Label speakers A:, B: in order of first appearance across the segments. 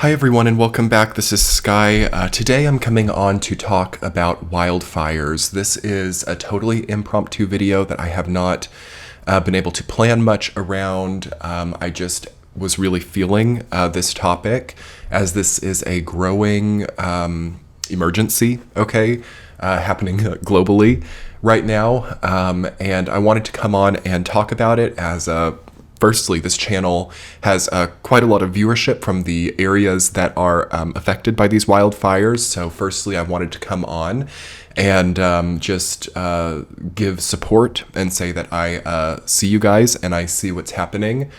A: Hi everyone and welcome back. This is Sky. Today I'm coming on to talk about wildfires. This is a totally impromptu video that I have not been able to plan much around. I just was really feeling this topic as this is a growing emergency, happening globally right now. And I wanted to come on and talk about it as firstly, this channel has quite a lot of viewership from the areas that are affected by these wildfires. So firstly, I wanted to come on and just give support and say that I see you guys and I see what's happening.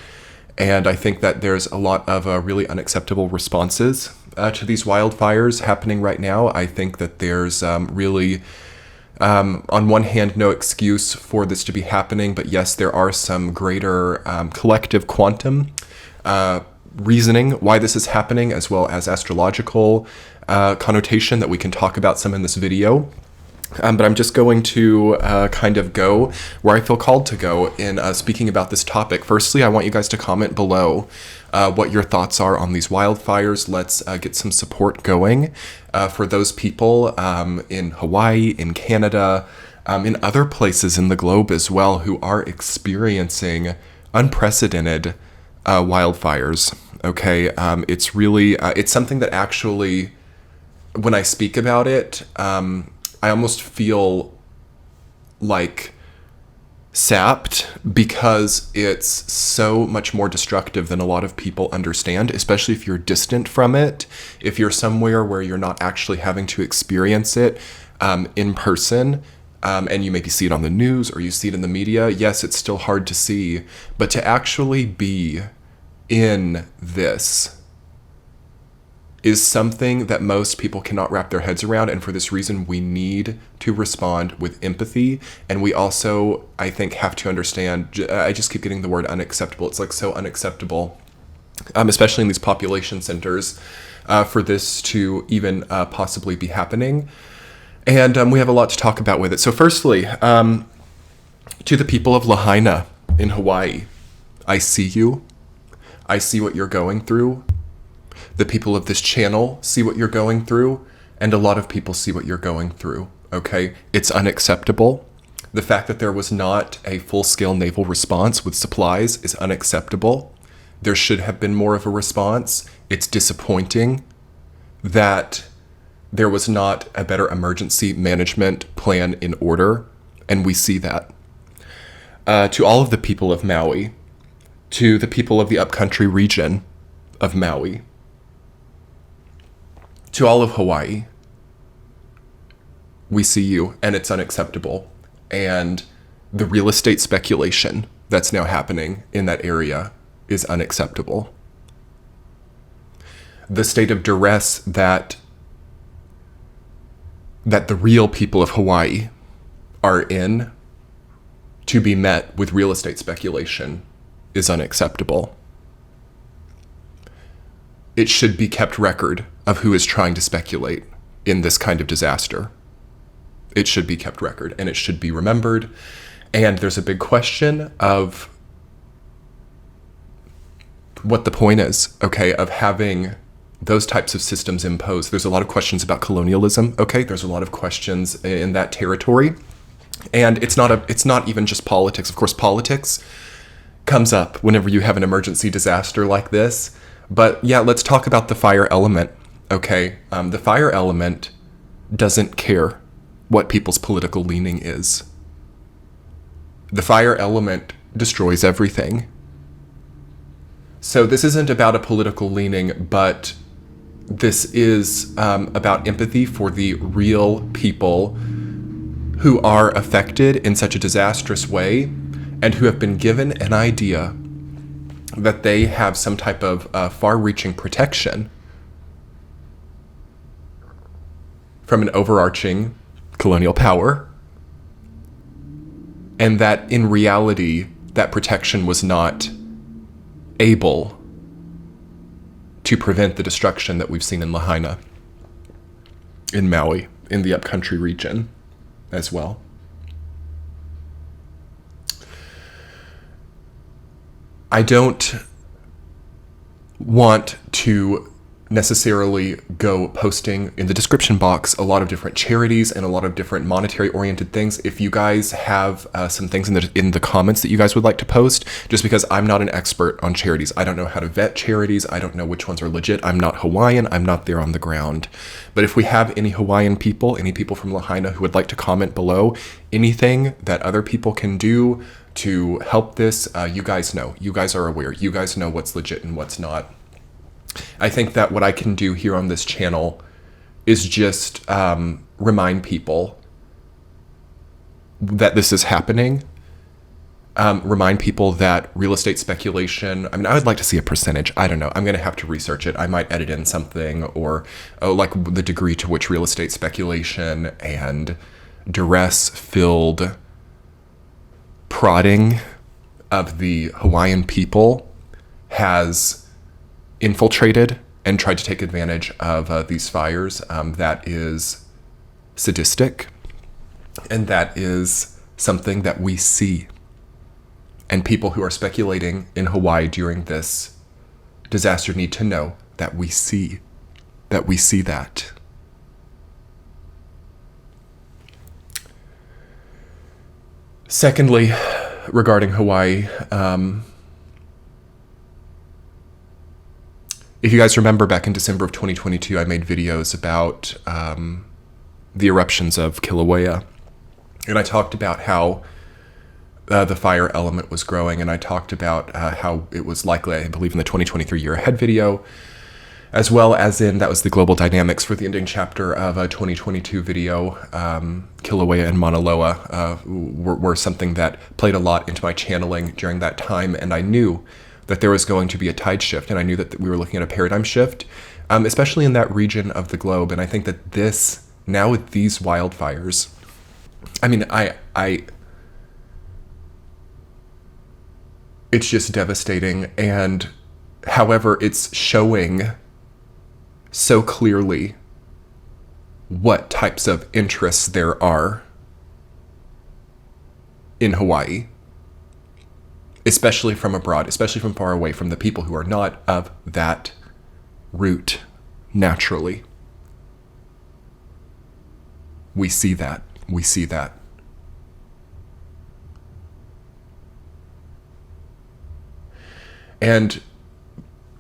A: And I think that there's a lot of really unacceptable responses to these wildfires happening right now. I think that there's really... on one hand, no excuse for this to be happening, but yes, there are some greater collective quantum reasoning why this is happening, as well as astrological connotation that we can talk about some in this video. But I'm just going to kind of go where I feel called to go in speaking about this topic. Firstly, I want you guys to comment below what your thoughts are on these wildfires. Let's get some support going for those people in Hawaii, in Canada, in other places in the globe as well who are experiencing unprecedented wildfires. Okay, it's really, it's something that actually, when I speak about it, I almost feel like sapped because it's so much more destructive than a lot of people understand, especially if you're distant from it, if you're somewhere where you're not actually having to experience it in person, and you maybe see it on the news or you see it in the media. Yes, it's still hard to see, but to actually be in this is something that most people cannot wrap their heads around, and for this reason we need to respond with empathy. And we also, I think, have to understand, I just keep getting the word unacceptable. It's like so unacceptable, especially in these population centers, for this to even possibly be happening. And we have a lot to talk about with it. So firstly, to the people of Lahaina in Hawaii, I see you. I see what you're going through. The people of this channel see what you're going through, and a lot of people see what you're going through, okay? It's unacceptable. The fact that there was not a full-scale naval response with supplies is unacceptable. There should have been more of a response. It's disappointing that there was not a better emergency management plan in order, and we see that. To all of the people of Maui, to the people of the upcountry region of Maui, to all of Hawaii, we see you, and it's unacceptable. And the real estate speculation that's now happening in that area is unacceptable. The state of duress that the real people of Hawaii are in to be met with real estate speculation is unacceptable. It should be kept record of who is trying to speculate in this kind of disaster. It should be kept record, and it should be remembered. And there's a big question of what the point is, okay, of having those types of systems imposed. There's a lot of questions about colonialism, okay? There's a lot of questions in that territory. And it's not even just politics. Of course, politics comes up whenever you have an emergency disaster like this. But yeah, let's talk about the fire element, okay? The fire element doesn't care what people's political leaning is. The fire element destroys everything. So this isn't about a political leaning, but this is about empathy for the real people who are affected in such a disastrous way and who have been given an idea that they have some type of far-reaching protection from an overarching colonial power, and that in reality, that protection was not able to prevent the destruction that we've seen in Lahaina, in Maui, in the upcountry region as well. I don't want to necessarily go posting in the description box a lot of different charities and a lot of different monetary oriented things. If you guys have some things in the comments that you guys would like to post, just because I'm not an expert on charities. I don't know how to vet charities. I don't know which ones are legit. I'm not Hawaiian. I'm not there on the ground. But if we have any Hawaiian people, any people from Lahaina who would like to comment below, anything that other people can do to help this, you guys know. You guys are aware. You guys know what's legit and what's not. I think that what I can do here on this channel is just remind people that this is happening. Remind people that real estate speculation, I mean, I would like to see a percentage. I don't know. I'm going to have to research it. I might edit in something, or like the degree to which real estate speculation and duress-filled prodding of the Hawaiian people has infiltrated and tried to take advantage of these fires. That is sadistic, and that is something that we see. And people who are speculating in Hawaii during this disaster need to know that we see that. Secondly, regarding Hawaii, if you guys remember, back in December of 2022, I made videos about the eruptions of Kilauea, and I talked about how the fire element was growing, and I talked about how it was likely, I believe in the 2023 Year Ahead video, as well as in, that was the global dynamics for the ending chapter of a 2022 video. Kilauea and Mauna Loa were something that played a lot into my channeling during that time, and I knew that there was going to be a tide shift, and I knew that we were looking at a paradigm shift, especially in that region of the globe. And I think that this, now with these wildfires, I mean, it's just devastating. And however, it's showing so clearly what types of interests there are in Hawaii, especially from abroad, especially from far away, from the people who are not of that root naturally. We see that. We see that. And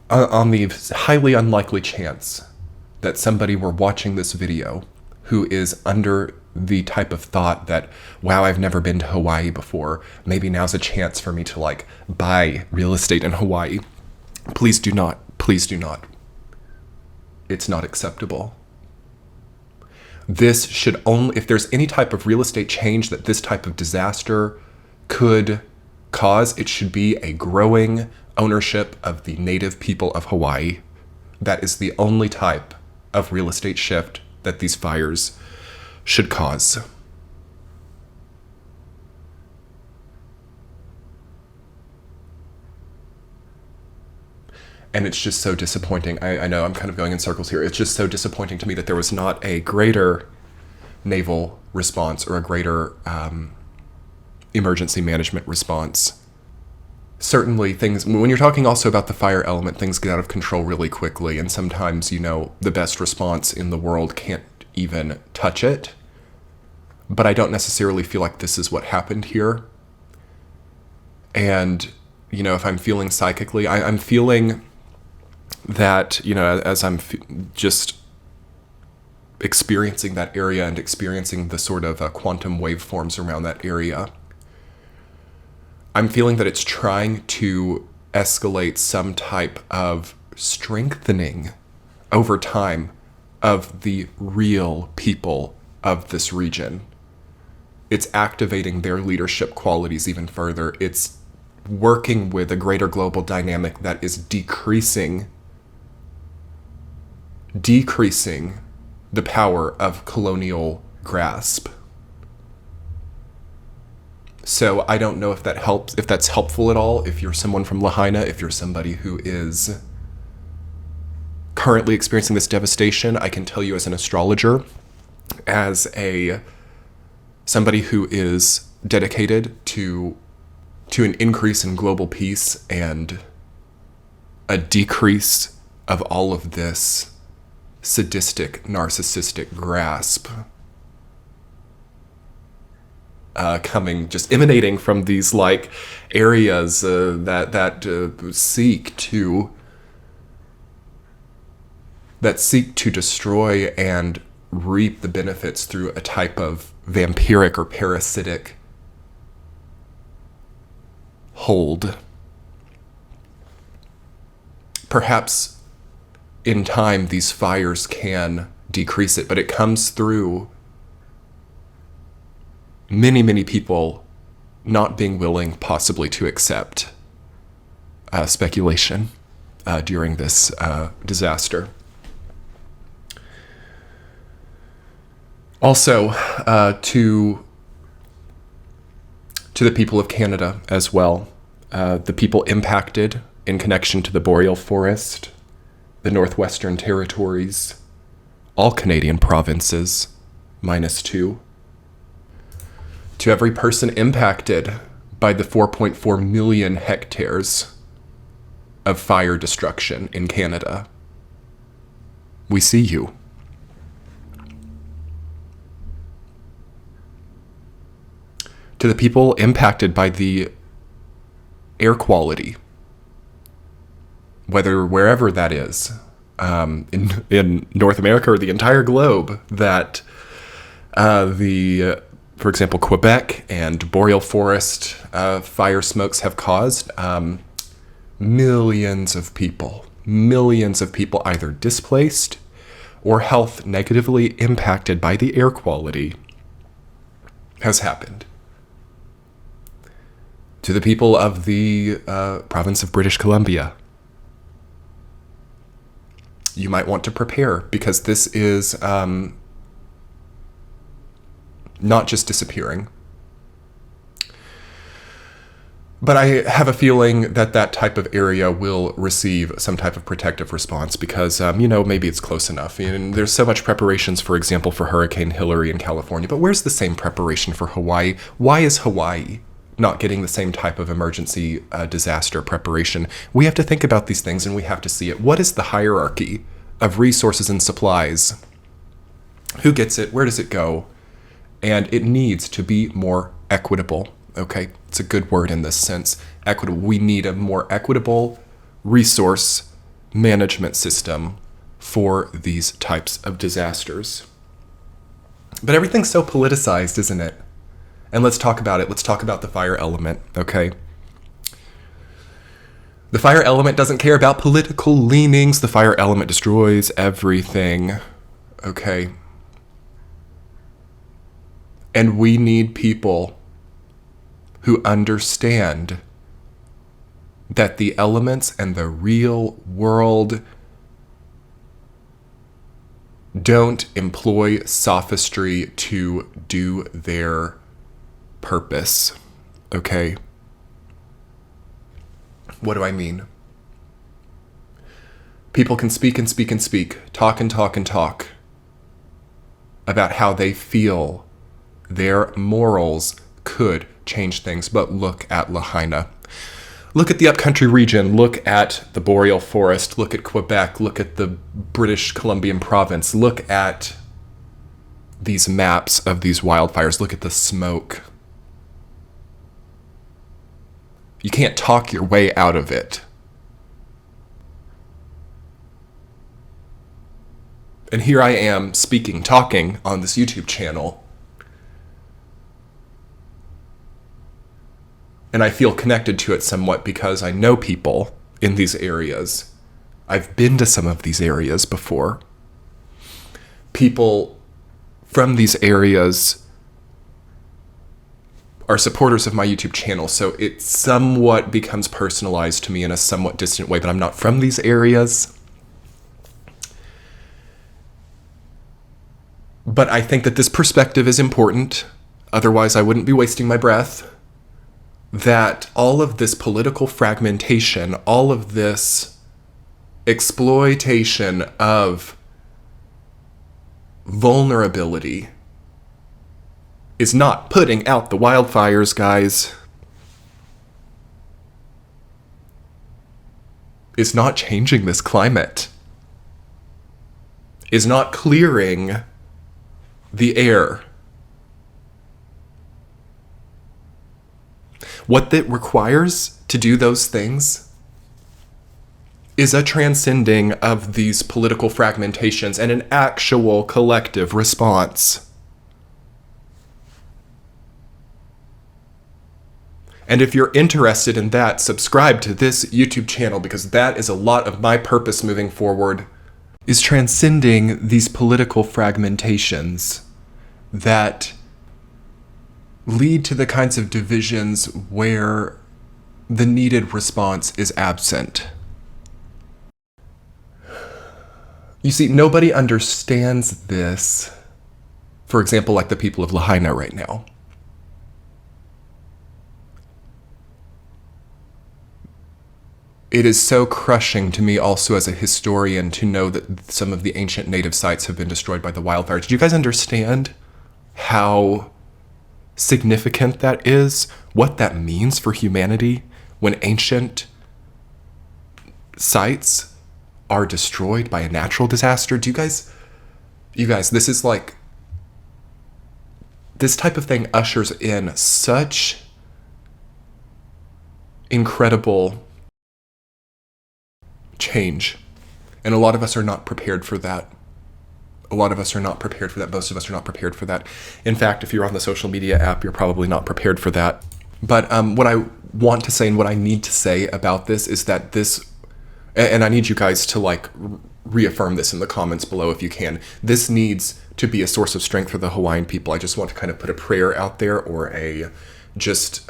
A: on the highly unlikely chance that somebody were watching this video who is under the type of thought that, wow, I've never been to Hawaii before, maybe now's a chance for me to like buy real estate in Hawaii. Please do not. Please do not. It's not acceptable. This should only, if there's any type of real estate change that this type of disaster could cause, it should be a growing ownership of the native people of Hawaii. That is the only type of real estate shift that these fires should cause. And it's just so disappointing. I know I'm kind of going in circles here. It's just so disappointing to me that there was not a greater naval response or a greater emergency management response. Certainly things, when you're talking also about the fire element, things get out of control really quickly. And sometimes, you know, the best response in the world can't even touch it. But I don't necessarily feel like this is what happened here. And, you know, if I'm feeling psychically, I'm feeling that, you know, as I'm just experiencing that area and experiencing the sort of quantum waveforms around that area, I'm feeling that it's trying to escalate some type of strengthening over time of the real people of this region. It's activating their leadership qualities even further. It's working with a greater global dynamic that is decreasing the power of colonial grasp. So I don't know if that helps, if that's helpful at all. If you're someone from Lahaina, if you're somebody who is currently experiencing this devastation, I can tell you as an astrologer, as somebody who is dedicated to an increase in global peace and a decrease of all of this sadistic, narcissistic grasp coming, just emanating from these like areas that seek to destroy and reap the benefits through a type of vampiric or parasitic hold. Perhaps in time these fires can decrease it, but it comes through many, many people not being willing possibly to accept speculation during this disaster. Also, to the people of Canada as well, the people impacted in connection to the boreal forest, the Northwestern Territories, all Canadian provinces, -2. To every person impacted by the 4.4 million hectares of fire destruction in Canada, we see you. To the people impacted by the air quality, wherever that is, in North America or the entire globe, that for example, Quebec and boreal forest fire smokes have caused, millions of people either displaced or health negatively impacted by the air quality has happened. To the people of the province of British Columbia, you might want to prepare, because this is not just disappearing. But I have a feeling that that type of area will receive some type of protective response because, maybe it's close enough. And there's so much preparations, for example, for Hurricane Hillary in California. But where's the same preparation for Hawaii? Why is Hawaii not getting the same type of emergency disaster preparation? We have to think about these things and we have to see it. What is the hierarchy of resources and supplies? Who gets it? Where does it go? And it needs to be more equitable. Okay, it's a good word in this sense. Equitable. We need a more equitable resource management system for these types of disasters. But everything's so politicized, isn't it? And let's talk about it. Let's talk about the fire element, okay? The fire element doesn't care about political leanings. The fire element destroys everything, okay? And we need people who understand that the elements and the real world don't employ sophistry to do their purpose, okay? What do I mean? People can speak and speak and speak, talk and talk and talk about how they feel their morals could change things, but look at Lahaina. Look at the upcountry region, look at the boreal forest, look at Quebec, look at the British Columbian province, look at these maps of these wildfires, look at the smoke. You can't talk your way out of it. And here I am talking on this YouTube channel. And I feel connected to it somewhat because I know people in these areas. I've been to some of these areas before. People from these areas are supporters of my YouTube channel, so it somewhat becomes personalized to me in a somewhat distant way, but I'm not from these areas. But I think that this perspective is important, otherwise I wouldn't be wasting my breath. That all of this political fragmentation, all of this exploitation of vulnerability is not putting out the wildfires, guys. It's not changing this climate. is not clearing the air. What that requires to do those things is a transcending of these political fragmentations and an actual collective response. And if you're interested in that, subscribe to this YouTube channel, because that is a lot of my purpose moving forward, is transcending these political fragmentations that lead to the kinds of divisions where the needed response is absent. You see, nobody understands this, for example, like the people of Lahaina right now. It is so crushing to me also as a historian to know that some of the ancient native sites have been destroyed by the wildfires. Do you guys understand how significant that is? What that means for humanity when ancient sites are destroyed by a natural disaster? Do you guys, this is like, this type of thing ushers in such incredible change. And a lot of us are not prepared for that. Most of us are not prepared for that. In fact, if you're on the social media app, you're probably not prepared for that. But what I want to say and what I need to say about this is that this, and I need you guys to like reaffirm this in the comments below if you can, this needs to be a source of strength for the Hawaiian people. I just want to kind of put a prayer out there, or a just,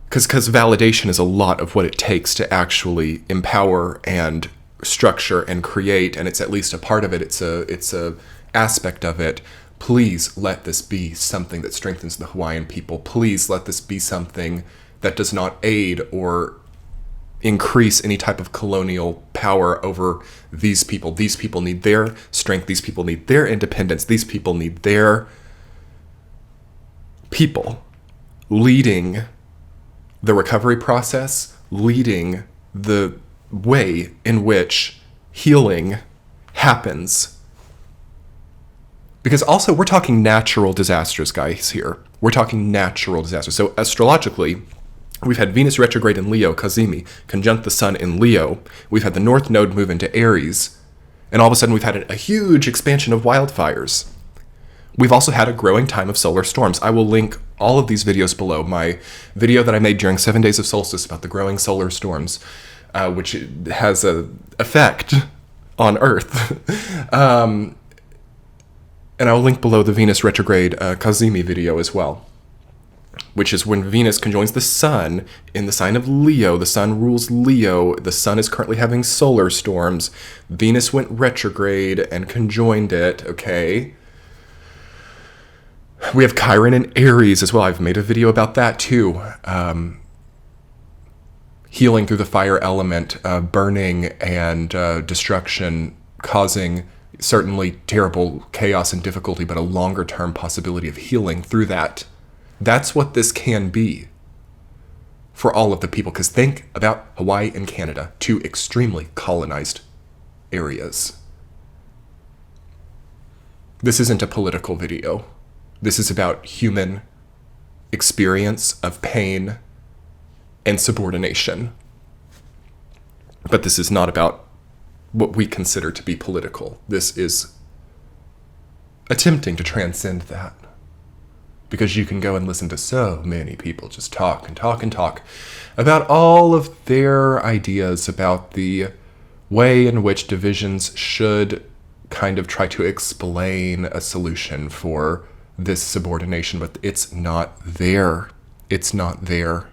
A: because validation is a lot of what it takes to actually empower and structure and create, and it's at least a part of it. It's a aspect of it. Please let this be something that strengthens the Hawaiian people. Please let this be something that does not aid or increase any type of colonial power over these people. These people need their strength. These people need their independence. These people need their people leading the recovery process, leading the way in which healing happens. Because also, we're talking natural disasters, guys, here. We're talking natural disasters. So astrologically, we've had Venus retrograde in Leo, Kazimi, conjunct the sun in Leo. We've had the North Node move into Aries. And all of a sudden, we've had a huge expansion of wildfires. We've also had a growing time of solar storms. I will link all of these videos below. My video that I made during 7 days of solstice about the growing solar storms, which has an effect on Earth. And I'll link below the Venus retrograde Kazimi video as well, which is when Venus conjoins the sun in the sign of Leo. The sun rules Leo. The sun is currently having solar storms. Venus went retrograde and conjoined it, okay? We have Chiron in Aries as well. I've made a video about that too. Healing through the fire element, burning and destruction, causing certainly terrible chaos and difficulty, but a longer term possibility of healing through that. That's what this can be for all of the people. Because think about Hawaii and Canada, two extremely colonized areas. This isn't a political video. This is about human experience of pain and subordination. But this is not about what we consider to be political. This is attempting to transcend that. Because you can go and listen to so many people just talk and talk and talk about all of their ideas about the way in which divisions should kind of try to explain a solution for this subordination, but it's not there. It's not there.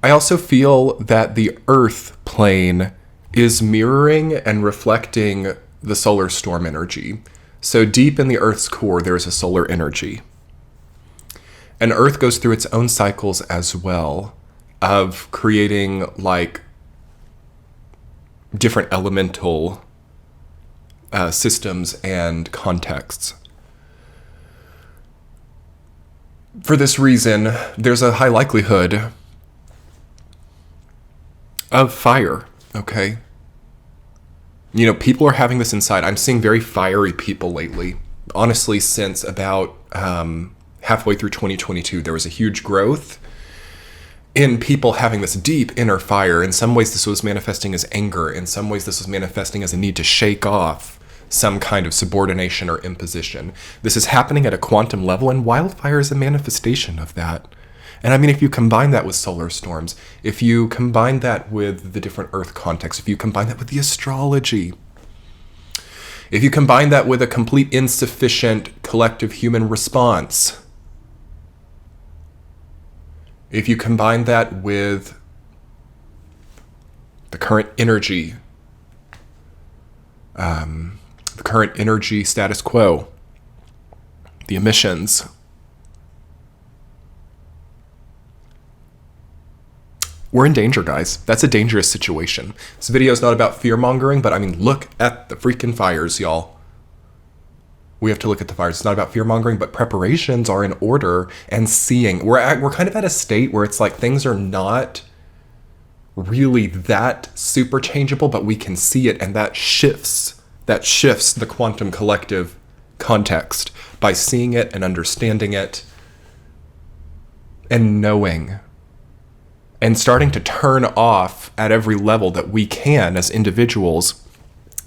A: I also feel that the Earth plane is mirroring and reflecting the solar storm energy. So deep in the Earth's core, there is a solar energy. And Earth goes through its own cycles as well of creating like different elemental systems and contexts. For this reason, there's a high likelihood of fire, okay? You know, people are having this inside. I'm seeing very fiery people lately. Honestly, since about halfway through 2022, there was a huge growth in people having this deep inner fire. In some ways, this was manifesting as anger. In some ways, this was manifesting as a need to shake off some kind of subordination or imposition. This is happening at a quantum level, and wildfire is a manifestation of that. And I mean, if you combine that with solar storms, if you combine that with the different Earth contexts, if you combine that with the astrology, if you combine that with a complete insufficient collective human response, if you combine that with the current energy, status quo, the emissions, we're in danger, guys. That's a dangerous situation. This video is not about fear-mongering, but I mean, look at the freaking fires, y'all. We have to look at the fires. It's not about fear-mongering, but preparations are in order, and seeing. We're kind of at a state where it's like things are not really that super changeable, but we can see it, and that shifts the quantum collective context by seeing it and understanding it and knowing, and starting to turn off at every level that we can as individuals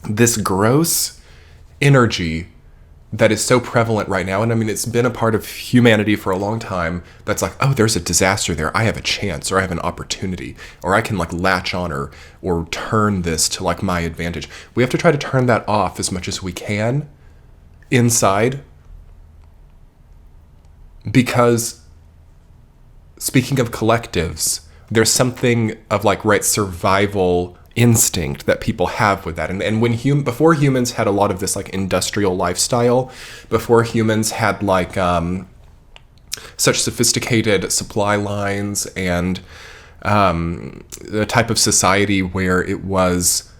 A: this gross energy that is so prevalent right now. And I mean, it's been a part of humanity for a long time. That's like, oh, there's a disaster there. I have a chance, or I have an opportunity, or I can like latch on or turn this to like my advantage. We have to try to turn that off as much as we can inside, because speaking of collectives, there's something of like survival instinct that people have with that. And when before humans had a lot of this like industrial lifestyle, before humans had like such sophisticated supply lines and the type of society where it was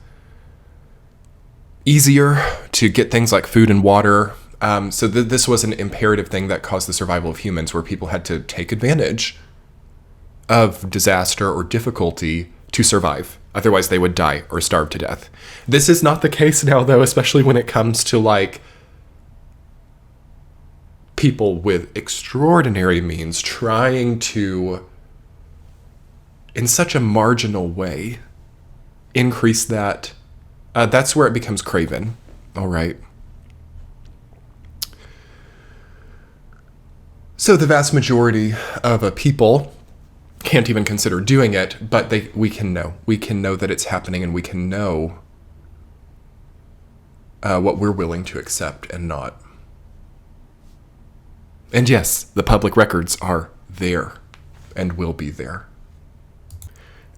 A: easier to get things like food and water. So this was an imperative thing that caused the survival of humans, where people had to take advantage of disaster or difficulty to survive. Otherwise, they would die or starve to death. This is not the case now, though, especially when it comes to like people with extraordinary means trying to, in such a marginal way, increase that. That's where it becomes craven. All right. So the vast majority of people can't even consider doing it, but we can know. We can know that it's happening, and we can know what we're willing to accept and not. And yes, the public records are there and will be there.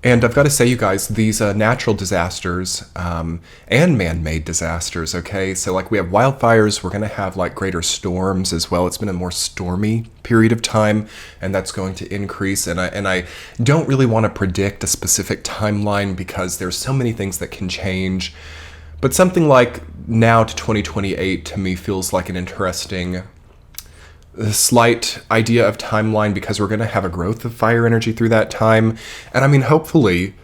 A: And I've got to say, you guys, these natural disasters and man-made disasters, okay? So like we have wildfires, we're going to have like greater storms as well. It's been a more stormy period of time, and that's going to increase. And I don't really want to predict a specific timeline, because there's so many things that can change. But something like now to 2028 to me feels like an interesting slight idea of timeline, because we're going to have a growth of fire energy through that time. And I mean, hopefully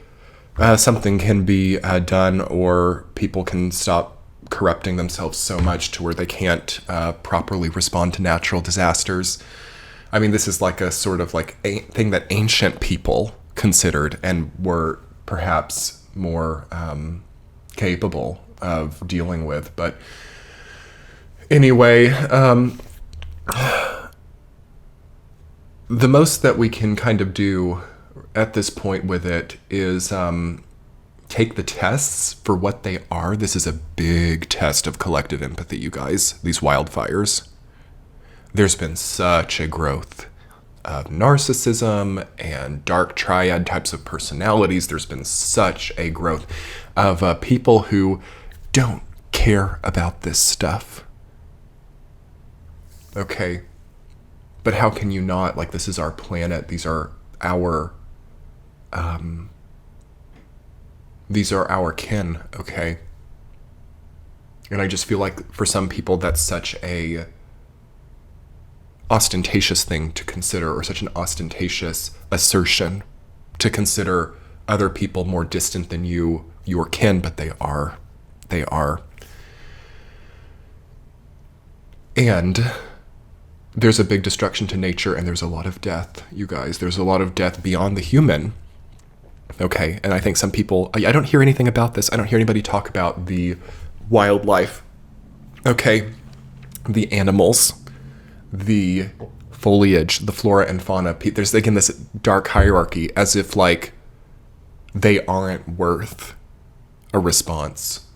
A: something can be done, or people can stop corrupting themselves so much to where they can't properly respond to natural disasters. I mean, this is like a sort of like a thing that ancient people considered and were perhaps more capable of dealing with. But anyway, the most that we can kind of do at this point with it is take the tests for what they are. This is a big test of collective empathy, you guys, these wildfires. There's been such a growth of narcissism and dark triad types of personalities. There's been such a growth of people who don't care about this stuff. Okay. But how can you not? Like, this is our planet. These are our kin, okay? And I just feel like for some people that's such a ostentatious thing to consider, or such an ostentatious assertion to consider other people more distant than you, your kin, but they are. they are. And there's a big destruction to nature, and there's a lot of death, you guys. There's a lot of death beyond the human. Okay, and I think some people, I don't hear anything about this. I don't hear anybody talk about the wildlife. Okay, the animals, the foliage, the flora and fauna. There's, again, this dark hierarchy, as if, like, they aren't worth a response.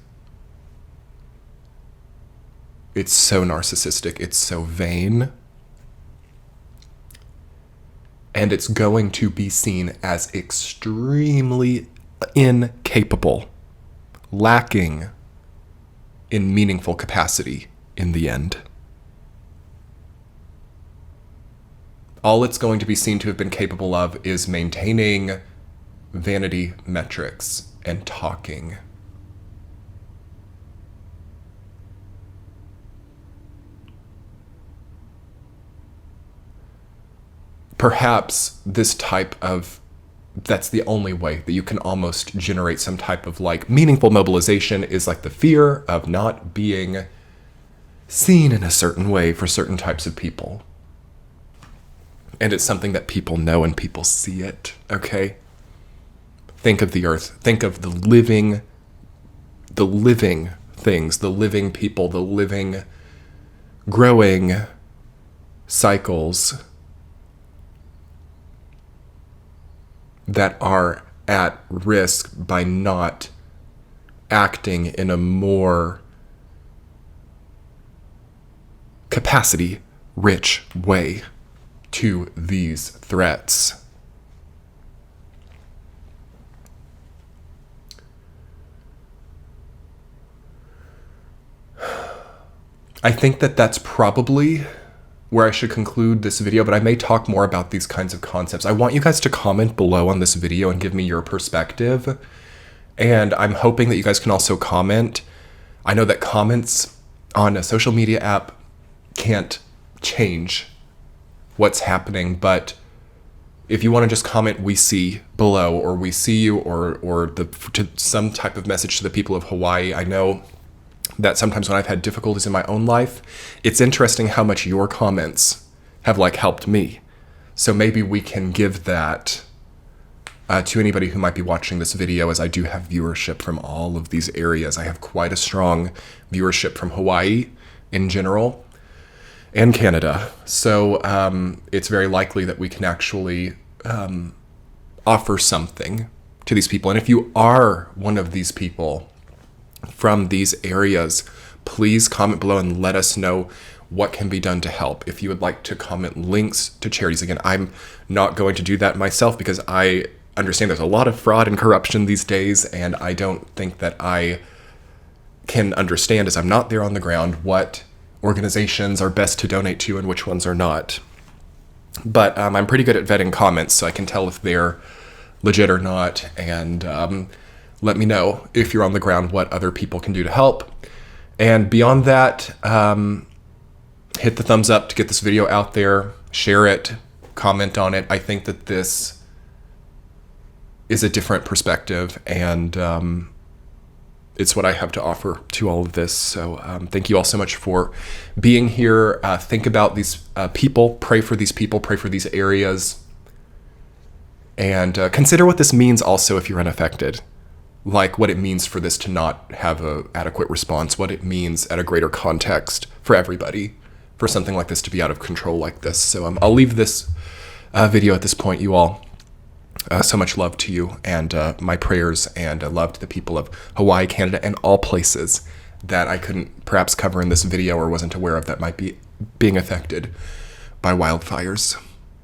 A: It's so narcissistic. It's so vain. And it's going to be seen as extremely incapable, lacking in meaningful capacity in the end. All it's going to be seen to have been capable of is maintaining vanity metrics and talking. Perhaps this type of, that's the only way that you can almost generate some type of like meaningful mobilization, is like the fear of not being seen in a certain way for certain types of people. And it's something that people know and people see it, okay? Think of the earth. Think of the living things, the living people, the living, growing cycles that are at risk by not acting in a more capacity-rich way to these threats. I think that that's probably where I should conclude this video, but I may talk more about these kinds of concepts. I want you guys to comment below on this video and give me your perspective. And I'm hoping that you guys can also comment. I know that comments on a social media app can't change what's happening, but if you want to just comment "we see" below, or "we see you," or some type of message to the people of Hawaii. I know that sometimes when I've had difficulties in my own life, it's interesting how much your comments have like helped me. So maybe we can give that to anybody who might be watching this video, as I do have viewership from all of these areas. I have quite a strong viewership from Hawaii in general and Canada. So it's very likely that we can actually offer something to these people. And if you are one of these people from these areas, please comment below and let us know what can be done to help. If you would like to comment links to charities, again, I'm not going to do that myself because I understand there's a lot of fraud and corruption these days, and I don't think that I can understand, as I'm not there on the ground, what organizations are best to donate to and which ones are not. But I'm pretty good at vetting comments, so I can tell if they're legit or not, and let me know if you're on the ground what other people can do to help. And beyond that, hit the thumbs up to get this video out there, share it, comment on it. I think that this is a different perspective, and it's what I have to offer to all of this. So thank you all so much for being here. Think about these people, pray for these people, pray for these areas, and consider what this means also if you're unaffected. Like what it means for this to not have an adequate response, what it means at a greater context for everybody, for something like this to be out of control like this. So I'll leave this video at this point, you all. So much love to you, and my prayers and love to the people of Hawaii, Canada, and all places that I couldn't perhaps cover in this video or wasn't aware of that might be being affected by wildfires.